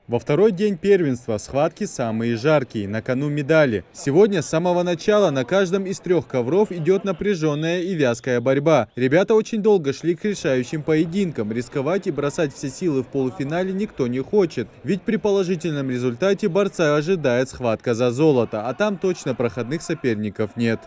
Во второй день первенства схватки самые жаркие, на кону медали. Сегодня с самого начала на каждом из трех ковров идет напряженная и вязкая борьба. Ребята очень долго шли к решающим поединкам. Рисковать и бросать все силы в полуфинале никто не хочет. Ведь при положительном результате борца ожидает схватка за золото, а там точно проходных соперников нет.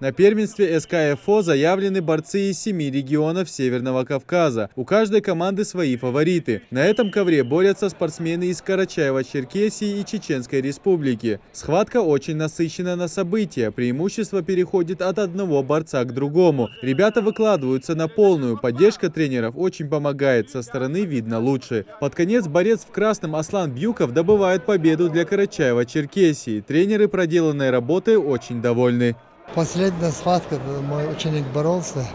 На первенстве СКФО заявлены борцы из 7 регионов Северного Кавказа. У каждой команды свои фавориты. На этом ковре борются спортсмены из Карачаево-Черкесии и Чеченской Республики. Схватка очень насыщена на события. Преимущество переходит от одного борца к другому. Ребята выкладываются на полную. Поддержка тренеров очень помогает. Со стороны видно лучше. Под конец борец в красном Аслан Бьюков добывает победу для Карачаева-Черкесии. Тренеры проделанной работой очень довольны. Последняя схватка, мой ученик боролся.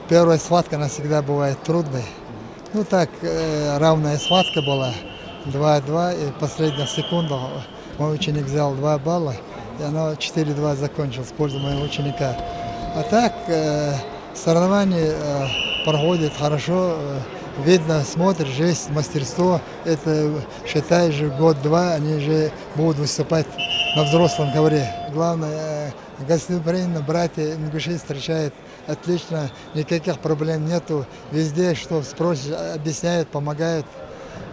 Первая схватка, она всегда бывает трудной. Равная схватка была, 2-2, и последняя секунда мой ученик взял 2 балла, и она 4-2 закончилась в пользу моего ученика. А так, соревнования проходят хорошо, видно, смотришь, есть мастерство. Это, считай же, год-два, они же будут выступать на взрослом ковре. Главное, гостеприимно братья ингуши встречают отлично, никаких проблем нету. Везде, что спросишь, объясняют, помогают.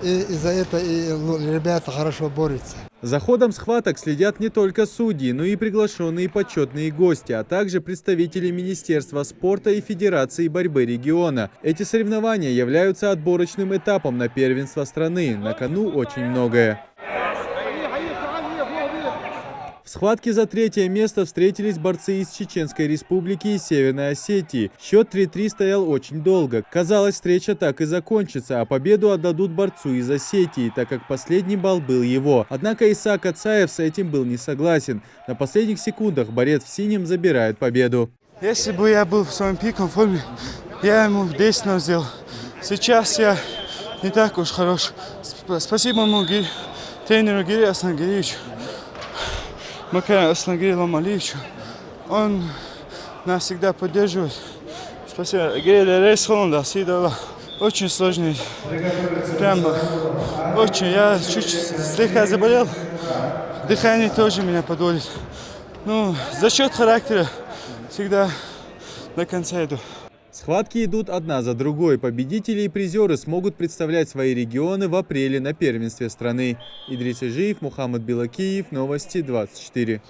И из-за этого и ребята хорошо борются. За ходом схваток следят не только судьи, но и приглашенные почетные гости, а также представители Министерства спорта и Федерации борьбы региона. Эти соревнования являются отборочным этапом на первенство страны. На кону очень многое. В схватке за третье место встретились борцы из Чеченской Республики и Северной Осетии. Счет 3-3 стоял очень долго. Казалось, встреча так и закончится, а победу отдадут борцу из Осетии, так как последний балл был его. Однако Исаак Ацаев с этим был не согласен. На последних секундах борец в синем забирает победу. Если бы я был в своем пиковом форме, я ему 10-0 сделал. Сейчас я не так уж хорош. Спасибо моему тренеру Гире Аслангиевичу. Макару Аслангиевичу Алиевичу. Он нас всегда поддерживает. Спасибо. Очень сложный. Прямо очень. Я чуть слегка заболел. Дыхание тоже меня подводит. За счет характера всегда до конца иду. Схватки идут одна за другой. Победители и призеры смогут представлять свои регионы в апреле на первенстве страны. Идрис Ижиев, Мухаммад Белакиев, Новости 24.